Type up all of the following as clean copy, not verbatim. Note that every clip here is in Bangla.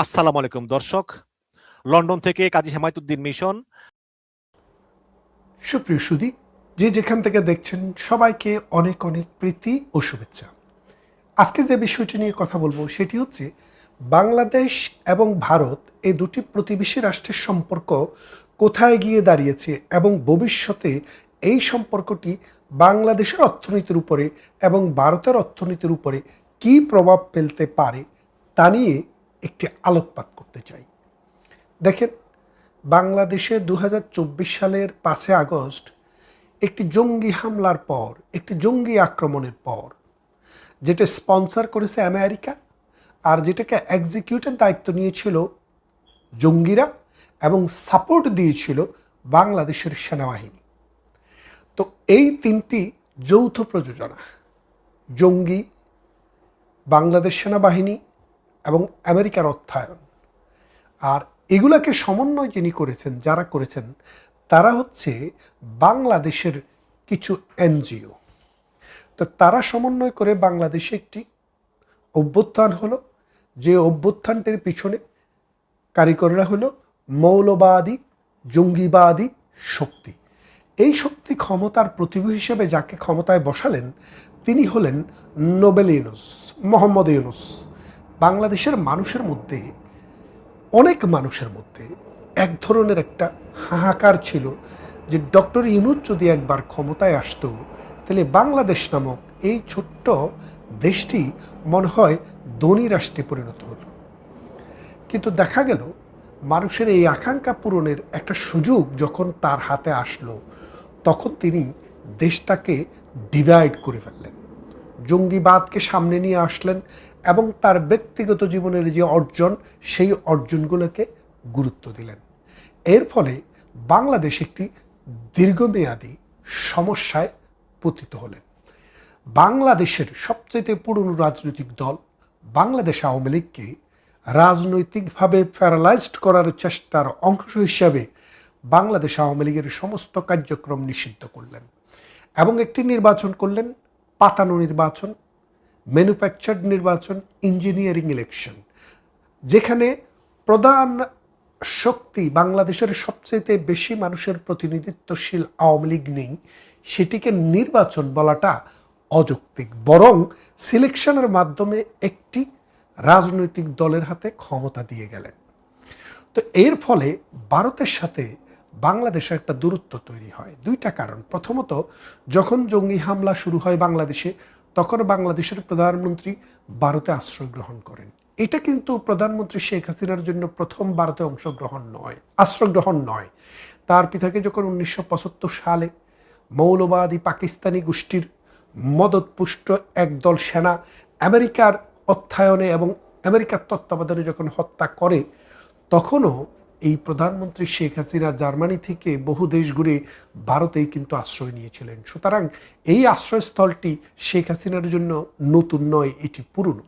আসসালামু আলাইকুম দর্শক, লন্ডন থেকে কাজী হেমায়েতুদ্দিন মিশন। সুপ্রিয় সুধী, যে যেখান থেকে দেখছেন সবাইকে অনেক অনেক প্রীতি ও শুভেচ্ছা। আজকে যে বিষয়টি নিয়ে কথা বলবো সেটি হচ্ছে বাংলাদেশ এবং ভারত এই দুটি প্রতিবেশী রাষ্ট্রের সম্পর্ক কোথায় গিয়ে দাঁড়িয়েছে এবং ভবিষ্যতে এই সম্পর্কটি বাংলাদেশের অর্থনীতির উপরে এবং ভারতের অর্থনীতির উপরে কী প্রভাব ফেলতে পারে তা নিয়ে একটি আলোকপাত করতে চাই। দেখেন, বাংলাদেশে ২০২৪ সালের ৫ আগস্ট একটি জঙ্গি হামলার পর, একটি জঙ্গি আক্রমণের পর, যেটা স্পন্সর করেছে আমেরিকা আর যেটাকে এক্সিকিউটের দায়িত্ব নিয়েছিল জঙ্গিরা এবং সাপোর্ট দিয়েছিল বাংলাদেশের সেনাবাহিনী। তো এই তিনটি যৌথ প্রযোজনা, জঙ্গি, বাংলাদেশ সেনাবাহিনী এবং আমেরিকার অর্থায়ন, আর এগুলাকে সমন্বয় যিনি করেছেন, যারা করেছেন তারা হচ্ছে বাংলাদেশের কিছু এনজিও। তো তারা সমন্বয় করে বাংলাদেশে একটি অভ্যুত্থান হলো, যে অভ্যুত্থানটির পিছনে কারিগররা হলো মৌলবাদী, জঙ্গিবাদী শক্তি। এই শক্তি ক্ষমতার প্রতিভূ হিসেবে যাকে ক্ষমতায় বসালেন তিনি হলেন নোবেল ইউনুস, মোহাম্মদ ইউনুস। বাংলাদেশের মানুষের মধ্যে, অনেক মানুষের মধ্যে এক ধরনের একটা হাহাকার ছিল যে ডক্টর ইউনুস যদি একবার ক্ষমতায় আসতো তাহলে বাংলাদেশ নামক এই ছোট্ট দেশটি মনে হয় ধনী রাষ্ট্রে পরিণত হতো। কিন্তু দেখা গেল মানুষের এই আকাঙ্ক্ষা পূরণের একটা সুযোগ যখন তার হাতে আসলো, তখন তিনি দেশটাকে ডিভাইড করে ফেললেন, জঙ্গিবাদকে সামনে নিয়ে আসলেন এবং তার ব্যক্তিগত জীবনের যে অর্জন, সেই অর্জনগুলোকে গুরুত্ব দিলেন। এর ফলে বাংলাদেশ একটি দীর্ঘমেয়াদী সমস্যায় পতিত হলেন। বাংলাদেশের সবচেয়ে পুরনো রাজনৈতিক দল বাংলাদেশ আওয়ামী লীগকে রাজনৈতিকভাবে প্যারালাইজড করার চেষ্টার অংশ হিসাবে বাংলাদেশ আওয়ামী লীগের সমস্ত কার্যক্রম নিষিদ্ধ করলেন এবং একটি নির্বাচন করলেন, পাতানো নির্বাচন, ম্যানুফ্যাকচার্ড নির্বাচন, ইঞ্জিনিয়ারিং ইলেকশন, যেখানে প্রধান শক্তি বাংলাদেশের সবচেয়ে বেশি মানুষের প্রতিনিধিত্বশীল আওয়ামী লীগ নেই। সেটিকে নির্বাচন বলাটা অযৌক্তিক, বরং সিলেকশনের মাধ্যমে একটি রাজনৈতিক দলের হাতে ক্ষমতা দিয়ে গেলেন। তো এর ফলে ভারতের সাথে বাংলাদেশের একটা দূরত্ব তৈরি হয়। দুইটা কারণ। প্রথমত, যখন জঙ্গি হামলা শুরু হয় বাংলাদেশে, তখন বাংলাদেশের প্রধানমন্ত্রী ভারতে আশ্রয় গ্রহণ করেন। এটা কিন্তু প্রধানমন্ত্রী শেখ হাসিনার জন্য প্রথম ভারতে আশ্রয় গ্রহণ নয়। তার পিতাকে যখন 1975 সালে মৌলবাদী পাকিস্তানি গোষ্ঠীর মদতপুষ্ট একদল সেনা আমেরিকার অর্থায়নে এবং আমেরিকার তত্ত্বাবধানে যখন হত্যা করে, তখনও এই প্রধানমন্ত্রী শেখ হাসিনা জার্মানি থেকে বহু দেশ ঘুরে ভারতেই কিন্তু আশ্রয় নিয়েছিলেন। সুতরাং এই আশ্রয়স্থলটি শেখ হাসিনার জন্য নতুন নয়, এটি পুরনো।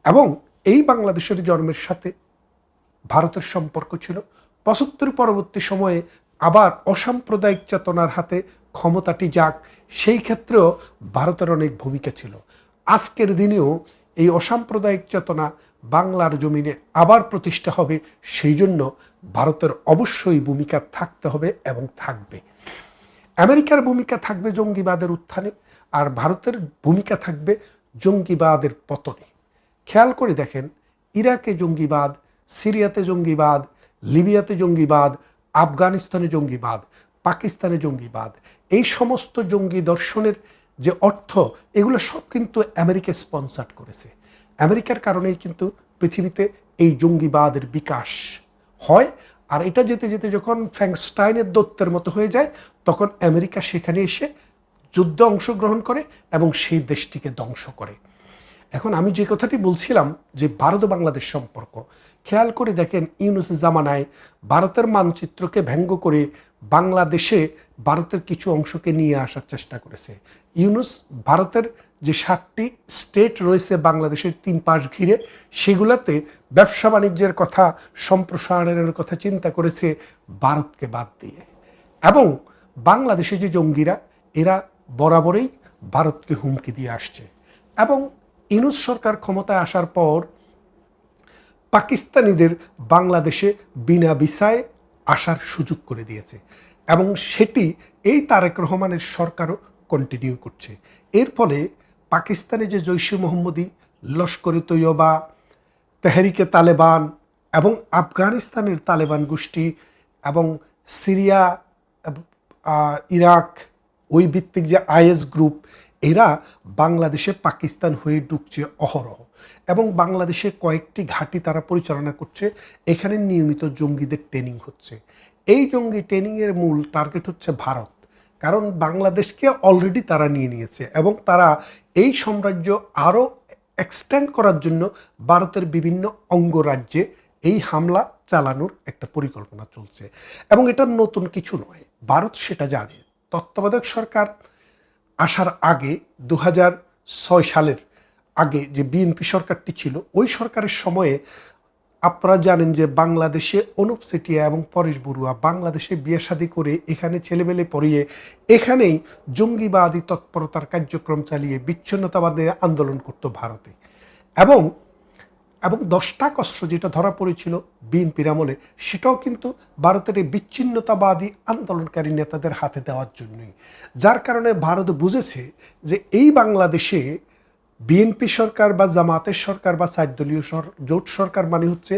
এবং এই বাংলাদেশের জন্মের সাথে ভারতের সম্পর্ক ছিল। ৭৫ পরবর্তী সময়ে আবার অসাম্প্রদায়িক চেতনার হাতে ক্ষমতাটি যাক, সেই ক্ষেত্রেও ভারতের অনেক ভূমিকা ছিল। আজকের দিনেও এই অসাম্প্রদায়িক চেতনা বাংলার জমিনে আবার প্রতিষ্ঠা হবে, সেই জন্য ভারতের অবশ্যই ভূমিকা থাকতে হবে এবং থাকবে। আমেরিকার ভূমিকা থাকবে জঙ্গিবাদের উত্থানে, আর ভারতের ভূমিকা থাকবে জঙ্গিবাদের পতনে। খেয়াল করে দেখেন, ইরাকে জঙ্গিবাদ, সিরিয়াতে জঙ্গিবাদ, লিবিয়াতে জঙ্গিবাদ, আফগানিস্তানে জঙ্গিবাদ, পাকিস্তানে জঙ্গিবাদ, এই সমস্ত জঙ্গি দর্শনের যে অর্থ, এগুলো সব কিন্তু আমেরিকা স্পন্সার করেছে। আমেরিকার কারণেই কিন্তু পৃথিবীতে এই জঙ্গিবাদের বিকাশ হয়। আর এটা যেতে যেতে যখন ফ্র্যাঙ্কস্টাইনের দৈত্যের মতো হয়ে যায়, তখন আমেরিকা সেখানে এসে যুদ্ধে অংশগ্রহণ করে এবং সেই দেশটিকে ধ্বংস করে। এখন আমি যে কথাটি বলছিলাম যে ভারত ও বাংলাদেশ সম্পর্ক, খেয়াল করে দেখেন, ইউনুসের জামানায় ভারতের মানচিত্রকে ব্যঙ্গ করে বাংলাদেশে ভারতের কিছু অংশকে নিয়ে আসার চেষ্টা করেছে। ইউনুস ভারতের যে 7টি স্টেট রয়েছে বাংলাদেশের 3 পাশ ঘিরে, সেগুলোতে ব্যবসা বাণিজ্যের কথা, সম্প্রসারণের কথা চিন্তা করেছে ভারতকে বাদ দিয়ে। এবং বাংলাদেশে যে জঙ্গিরা, এরা বরাবরই ভারতকে হুমকি দিয়ে আসছে। এবং ইউনুস সরকার ক্ষমতায় আসার পর পাকিস্তানিদের বাংলাদেশে বিনা ভিসায় আসার সুযোগ করে দিয়েছে এবং সেটি এই তারেক রহমানের সরকারও কন্টিনিউ করছে। এর ফলে পাকিস্তানে যে জৈশে মোহাম্মদী, লস্করে তৈয়বা, তেহরিকে তালেবান এবং আফগানিস্তানের তালেবান গোষ্ঠী এবং সিরিয়া, ইরাক ওই ভিত্তিক যে আইএস গ্রুপ, এরা বাংলাদেশে পাকিস্তান হয়ে ঢুকছে অহরহ এবং বাংলাদেশে কয়েকটি ঘাঁটি তারা পরিচালনা করছে। এখানে নিয়মিত জঙ্গিদের ট্রেনিং হচ্ছে। এই জঙ্গি ট্রেনিংয়ের মূল টার্গেট হচ্ছে ভারত, কারণ বাংলাদেশকে অলরেডি তারা নিয়ে নিয়েছে এবং তারা এই সাম্রাজ্য আরও এক্সটেন্ড করার জন্য ভারতের বিভিন্ন অঙ্গরাজ্যে এই হামলা চালানোর একটা পরিকল্পনা চলছে এবং এটা নতুন কিছু নয়, ভারত সেটা জানে। তত্ত্বাবধায়ক সরকার আসার আগে 2006 সালের আগে যে বিএনপি সরকারটি ছিল, ওই সরকারের সময়ে আপনারা জানেন যে বাংলাদেশে অনুপ চেটিয়া এবং পরেশ বড়ুয়া বাংলাদেশে বিয়ে শাদী করে এখানে ছেলেমেলে পড়িয়ে এখানেই জঙ্গিবাদী তৎপরতার কার্যক্রম চালিয়ে বিচ্ছিন্নতাবাদী আন্দোলন করত ভারতে এবং 10টা অস্ত্র যেটা ধরা পড়েছিল বিএনপির আমলে, সেটাও কিন্তু ভারতের এই বিচ্ছিন্নতাবাদী আন্দোলনকারী নেতাদের হাতে দেওয়ার জন্যই। যার কারণে ভারত বুঝেছে যে এই বাংলাদেশে বিএনপি সরকার বা জামাতের সরকার বা 4 দলীয় জোট সরকার মানে হচ্ছে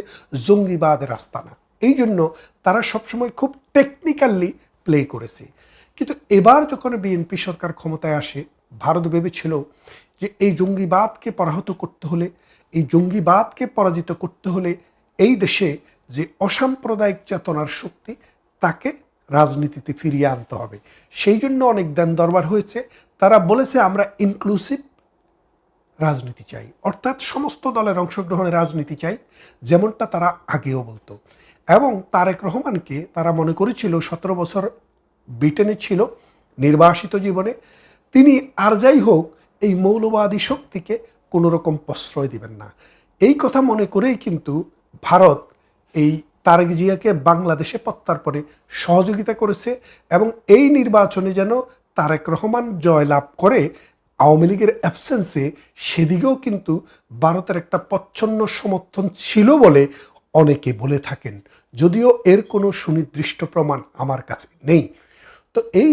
জঙ্গিবাদের আস্তানা। এই জন্য তারা সবসময় খুব টেকনিক্যালি প্লে করেছে। কিন্তু এবার যখন বিএনপি সরকার ক্ষমতায় আসে, ভারত ভেবেছিল যে এই জঙ্গিবাদকে পরাহত করতে হলে, এই জঙ্গিবাদকে পরাজিত করতে হলে এই দেশে যে অসাম্প্রদায়িক চেতনার শক্তি, তাকে রাজনীতিতে ফিরিয়ে আনতে হবে। সেই জন্য অনেক দেন দরবার হয়েছে। তারা বলেছে আমরা ইনক্লুসিভ রাজনীতি চাই, অর্থাৎ সমস্ত দলের অংশগ্রহণের রাজনীতি চাই, যেমনটা তারা আগেও বলতো। এবং তারেক রহমানকে তারা মনে করেছিল 17 বছর ব্রিটেনে ছিল নির্বাসিত জীবনে, তিনি আর যাই হোক এই মৌলবাদী শক্তিকে কোনো রকম প্রশ্রয় দিবেন না। এই কথা মনে করেই কিন্তু ভারত এই তারেক জিয়াকে বাংলাদেশে প্রত্যার্পণে সহযোগিতা করেছে এবং এই নির্বাচনে যেন তারেক রহমান জয়লাভ করে আওয়ামী লীগের অ্যাবসেন্সে, সেদিকেও কিন্তু ভারতের একটা প্রচ্ছন্ন সমর্থন ছিল বলে অনেকে বলে থাকেন, যদিও এর কোনো সুনির্দিষ্ট প্রমাণ আমার কাছে নেই। তো এই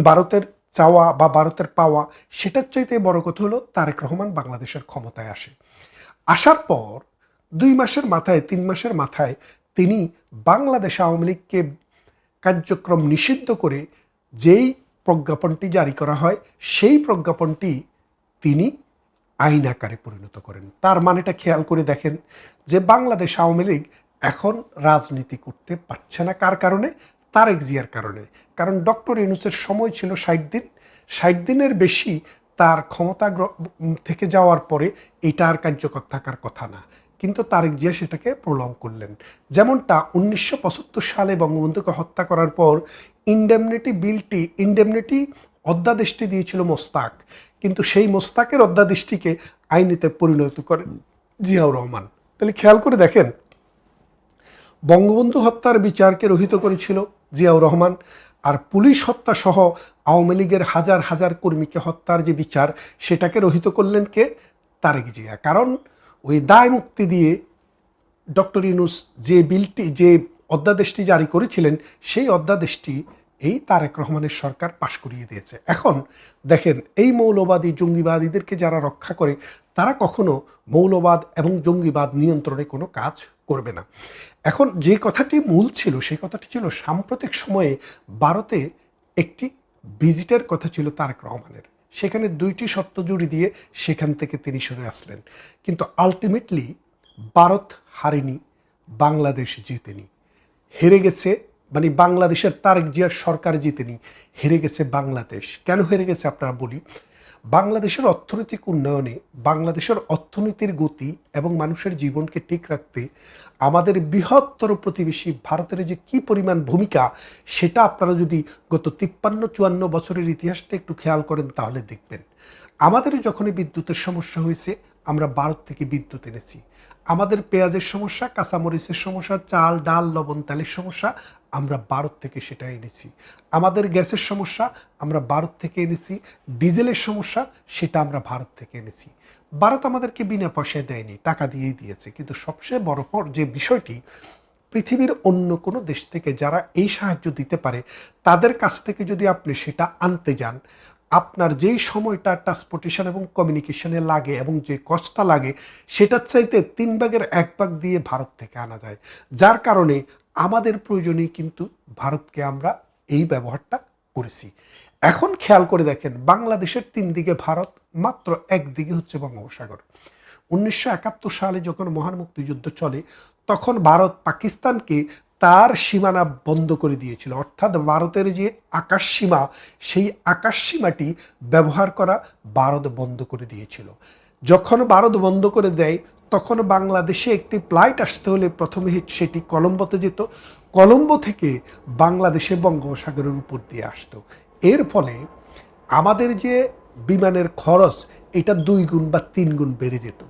ভারতের চাওয়া বা ভারতের পাওয়া, সেটার চাইতে বড় কথা হলো তারেক রহমান বাংলাদেশের ক্ষমতায় আসে। আসার পর 2 মাসের মাথায় 3 মাসের মাথায় তিনি বাংলাদেশ আওয়ামী লীগকে কার্যক্রম নিষিদ্ধ করে যেই প্রজ্ঞাপনটি জারি করা হয়, সেই প্রজ্ঞাপনটি তিনি আইন আকারে পরিণত করেন। তার মানেটা খেয়াল করে দেখেন যে বাংলাদেশ আওয়ামী লীগ এখন রাজনীতি করতে পারছে না। কার কারণে? তারেক জিয়ার কারণে। কারণ ডক্টর ইউনূসের সময় ছিল 60 দিন, 60 দিনের বেশি তার ক্ষমতা থেকে যাওয়ার পরে এটা আর কার্যকর থাকার কথা না, কিন্তু তারেক জিয়া সেটাকে প্রলং করলেন। যেমনটা 1975 সালে বঙ্গবন্ধুকে হত্যা করার পর ইন্ডেমনিটি অধ্যাদেশটি দিয়েছিল মোস্তাক, কিন্তু সেই মোস্তাকের অধ্যাদেশটিকে আইনেতে পরিণত করেন জিয়াউর রহমান। তাহলে খেয়াল করে দেখেন, বঙ্গবন্ধু হত্যার বিচারকে রহিত করেছিল জিয়াউর রহমান, আর পুলিশ হত্যা সহ আওয়ামী লীগের হাজার হাজার কর্মীকে হত্যার যে বিচার, সেটাকে রহিত করলেন কে? তারেক জিয়া। কারণ ওই দায় মুক্তি দিয়ে ডক্টর ইউনূস যে অধ্যাদেশটি জারি করেছিলেন, সেই অধ্যাদেশটি এই তারেক রহমানের সরকার পাশ করিয়ে দিয়েছে। এখন দেখেন, এই মৌলবাদী জঙ্গিবাদীদেরকে যারা রক্ষা করে, তারা কখনো মৌলবাদ এবং জঙ্গিবাদ নিয়ন্ত্রণে কোনো কাজ করবে না। এখন যে কথাটি মূল ছিল, সেই কথাটি ছিল সাম্প্রতিক সময়ে ভারতে একটি ভিজিটের কথা ছিল তারেক রহমানের। সেখানে 2টি শর্ত জুড়ি দিয়ে সেখান থেকে তিনি সরে আসলেন, কিন্তু আলটিমেটলি ভারত হারেনি, বাংলাদেশ জিতেনি। হেরে গেছে, মানে বাংলাদেশের তারেক জিয়ার সরকার জিতেনি, হেরে গেছে বাংলাদেশ। কেন হেরে গেছে আপনারা বলি। বাংলাদেশের অর্থনৈতিক উন্নয়নে, বাংলাদেশের অর্থনীতির গতি এবং মানুষের জীবনকে ঠিক রাখতে আমাদের বৃহত্তর প্রতিবেশী ভারতের যে কী পরিমাণ ভূমিকা, সেটা আপনারা যদি গত 53-54 বছরের ইতিহাসটা একটু খেয়াল করেন, তাহলে দেখবেন আমাদের যখনই বিদ্যুতের সমস্যা হয়েছে, আমরা ভারত থেকে বিদ্যুৎ এনেছি। আমাদের পেঁয়াজের সমস্যা, কাঁচামরিচের সমস্যা, চাল ডাল লবণ তেলের সমস্যা, আমরা ভারত থেকে সেটা এনেছি। আমাদের গ্যাসের সমস্যা আমরা ভারত থেকে এনেছি, ডিজেলের সমস্যা সেটা আমরা ভারত থেকে এনেছি। ভারত আমাদেরকে বিনা পয়সায় দেয়নি, টাকা দিয়েই দিয়েছে। কিন্তু সবচেয়ে বড় যে বিষয়টি, পৃথিবীর অন্য কোনো দেশ থেকে যারা এই সাহায্য দিতে পারে তাদের কাছ থেকে যদি আপনি সেটা আনতে যান, আপনার যেই সময়টা ট্রান্সপোর্টেশন এবং কমিউনিকেশনে লাগে এবং যে কষ্টটা লাগে সেটার চাইতে 1/3 দিয়ে ভারত থেকে আনা যায়। যার কারণে আমাদের প্রয়োজনে কিন্তু ভারতকে আমরা এই ব্যবহারটা করেছি। এখন খেয়াল করে দেখেন, বাংলাদেশের 3 দিকে ভারত, মাত্র একদিকে হচ্ছে বঙ্গোপসাগর। 1971 সালে যখন মহান মুক্তিযুদ্ধ চলে তখন ভারত পাকিস্তানকে তার সীমানা বন্ধ করে দিয়েছিল, অর্থাৎ ভারতের যে আকাশ সীমা সেই আকাশ সীমাটি ব্যবহার করা ভারত বন্ধ করে দিয়েছিল। যখন ভারত বন্ধ করে দেয় তখন বাংলাদেশে একটি ফ্লাইট আসতে হলে প্রথমে সেটি কলম্বোতে যেত, কলম্বো থেকে বাংলাদেশে বঙ্গোপসাগরের উপর দিয়ে আসতো। এর ফলে আমাদের যে বিমানের খরচ এটা 2 গুণ বা 3 গুণ বেড়ে যেত।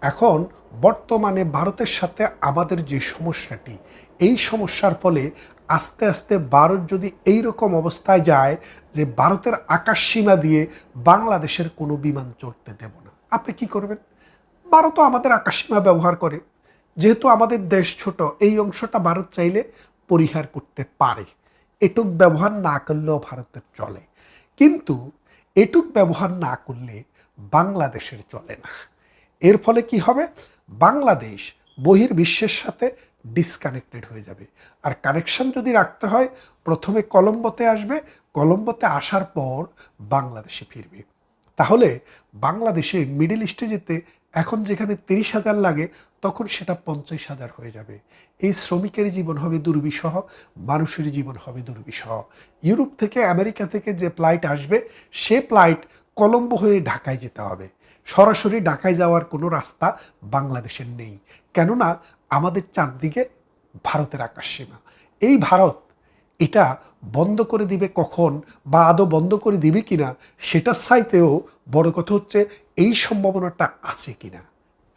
এখন বর্তমানে ভারতের সাথে আমাদের যে সমস্যাটি, এই সমস্যার ফলে আস্তে আস্তে ভারত যদি এই রকম অবস্থায় যায় যে ভারতের আকাশ সীমা দিয়ে বাংলাদেশের কোনো বিমান চড়তে দেব না, আপনি কি করবেন? ভারতও আমাদের আকাশ সীমা ব্যবহার করে। যেহেতু আমাদের দেশ ছোট, এই অংশটা ভারত চাইলে পরিহার করতে পারে। এটুক ব্যবহার না করলেও ভারতের চলে, কিন্তু এটুক ব্যবহার না করলে বাংলাদেশের চলে না। এর ফলে কি হবে? বাংলাদেশ বহির্বিশ্বের সাথে ডিসকানেক্টেড হয়ে যাবে। আর কানেকশন যদি রাখতে হয় প্রথমে কলম্বোতে আসবে, কলম্বোতে আসার পর বাংলাদেশে ফিরবে। তাহলে বাংলাদেশে মিডল ইস্টে যেতে এখন যেখানে 30,000 লাগে তখন সেটা 50,000 হয়ে যাবে। এই শ্রমিকের জীবন হবে দুর্বিষহ, মানুষের জীবন হবে দুর্বিষহ। ইউরোপ থেকে আমেরিকা থেকে যে ফ্লাইট আসবে সে ফ্লাইট কলম্বো হয়ে ঢাকায় যেতে হবে। সরাসরি ঢাকায় যাওয়ার কোনো রাস্তা বাংলাদেশের নেই, কেননা আমাদের চারদিকে ভারতের আকাশসীমা। এই ভারত এটা বন্ধ করে দিবে কখন বা আদৌ বন্ধ করে দিবে কিনা সেটার চাইতেও বড় কথা হচ্ছে এই সম্ভাবনাটা আছে কিনা,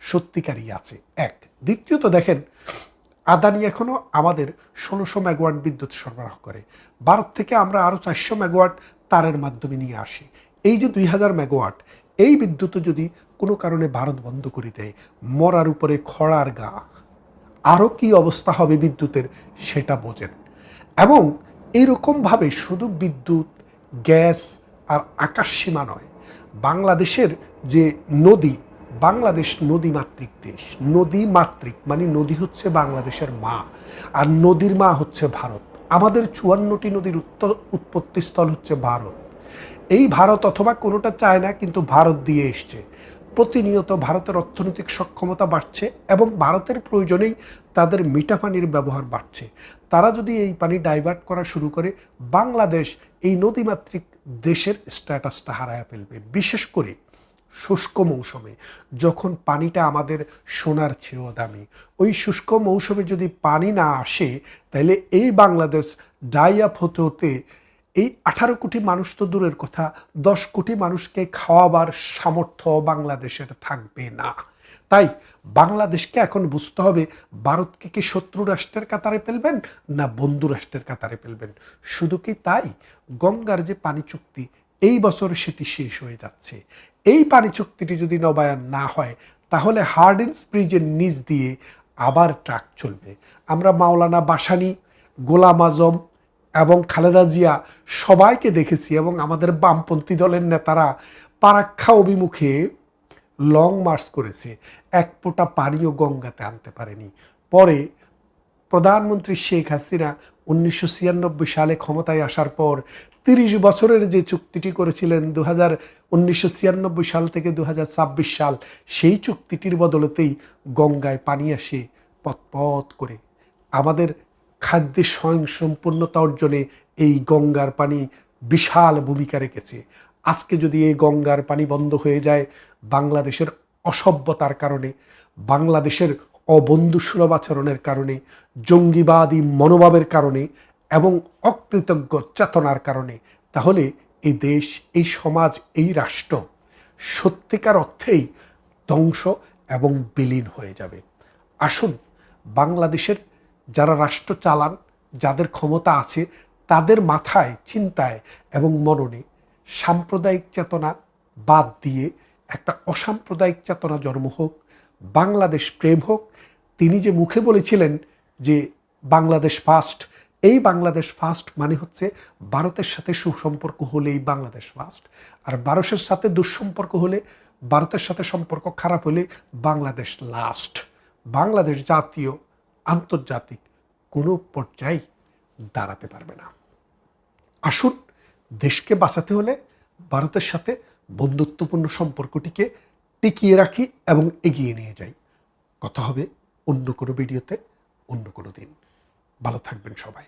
সত্যিকারই আছে। এক, দ্বিতীয়ত দেখেন, আদানি এখনও আমাদের 1600 মেগাওয়াট বিদ্যুৎ সরবরাহ করে। ভারত থেকে আমরা আরও 400 মেগাওয়াট তারের মাধ্যমে নিয়ে আসি। এই যে 2000 মেগাওয়াট, এই বিদ্যুৎ যদি কোনো কারণে ভারত বন্ধ করে দেয়, মরার উপরে খড়ার গা, আরও কি অবস্থা হবে বিদ্যুতের সেটা বোঝেন। এবং এইরকমভাবে শুধু বিদ্যুৎ, গ্যাস আর আকাশ সীমা নয়, বাংলাদেশের যে নদী, বাংলাদেশ নদীমাতৃক দেশ। নদীমাতৃক মানে নদী হচ্ছে বাংলাদেশের মা, আর নদীর মা হচ্ছে ভারত। আমাদের 54টি নদীর উৎপত্তিস্থল হচ্ছে ভারত। এই ভারত অথবা কোনোটা চায় না, কিন্তু ভারত দিয়ে এসছে। প্রতিনিয়ত ভারতের অর্থনৈতিক সক্ষমতা বাড়ছে এবং ভারতের প্রয়োজনেই তাদের মিঠা পানির ব্যবহার বাড়ছে। তারা যদি এই পানি ডাইভার্ট করা শুরু করে, বাংলাদেশ এই নদীমাতৃক দেশের স্ট্যাটাসটা হারায় ফেলবে। বিশেষ করে শুষ্ক মৌসুমে, যখন পানিটা আমাদের সোনার চেয়েও দামি, ওই শুষ্ক মৌসুমে যদি পানি না আসে তাহলে এই বাংলাদেশ ড্রাই আপ হতে হতে এই 18 কোটি মানুষ তো দূরের কথা, 10 কোটি মানুষকে খাওয়াবার সামর্থ্য বাংলাদেশের থাকবে না। তাই বাংলাদেশকে এখন বুঝতে হবে, ভারতকে কি শত্রু রাষ্ট্রের কাতারে ফেলবেন না বন্ধু রাষ্ট্রের কাতারে ফেলবেন। শুধু কি তাই, গঙ্গার যে পানি চুক্তি এই বছর সেটি শেষ হয়ে যাচ্ছে। এই পানি চুক্তিটি যদি নবায়ন না হয় তাহলে হার্ডিন্স ব্রিজের নিচ দিয়ে আবার ট্রাক চলবে। আমরা মাওলানা ভাসানী, গোলাম আজম এবং খালেদা জিয়া সবাইকে দেখেছি, এবং আমাদের বামপন্থী দলের নেতারা পারাক্ষা অভিমুখে লং মার্চ করেছে, এক ফোঁটা পানিও গঙ্গাতে আনতে পারেনি। পরে প্রধানমন্ত্রী শেখ হাসিনা 1996 সালে ক্ষমতায় আসার পর 30 বছরের যে চুক্তিটি করেছিলেন 1996 সাল থেকে 2026 সাল, সেই চুক্তিটির বদলতেই গঙ্গায় পানি আসে পথ করে। আমাদের খাদ্যে স্বয়ংসম্পূর্ণতা অর্জনে এই গঙ্গার পানি বিশাল ভূমিকা রেখেছে। আজকে যদি এই গঙ্গার পানি বন্ধ হয়ে যায়, বাংলাদেশের অসভ্যতার কারণে, বাংলাদেশের অবন্ধুসুলভ আচরণের কারণে, জঙ্গিবাদী মনোভাবের কারণে এবং অকৃতজ্ঞ চেতনার কারণে, তাহলে এই দেশ, এই সমাজ, এই রাষ্ট্র সত্যিকার অর্থেই ধ্বংস এবং বিলীন হয়ে যাবে। আসুন বাংলাদেশের যারা রাষ্ট্র চালান, যাদের ক্ষমতা আছে তাদের মাথায়, চিন্তায় এবং মননে সাম্প্রদায়িক চেতনা বাদ দিয়ে একটা অসাম্প্রদায়িক চেতনা জন্ম হোক, বাংলাদেশ প্রেম হোক। তিনি যে মুখে বলেছিলেন যে বাংলাদেশ ফার্স্ট, এই বাংলাদেশ ফার্স্ট মানে হচ্ছে ভারতের সাথে সুসম্পর্ক হলেই বাংলাদেশ ফার্স্ট, আর ভারতের সাথে দুঃসম্পর্ক হলে, ভারতের সাথে সম্পর্ক খারাপ হলে বাংলাদেশ লাস্ট। বাংলাদেশ জাতীয়, আন্তর্জাতিক কোনো পর্যায়ে দাঁড়াতে পারবে না। আসুন, দেশকে বাঁচাতে হলে ভারতের সাথে বন্ধুত্বপূর্ণ সম্পর্কটিকে টিকিয়ে রাখি এবং এগিয়ে নিয়ে যাই। কথা হবে অন্য কোনো ভিডিওতে, অন্য কোনো দিন। ভালো থাকবেন সবাই।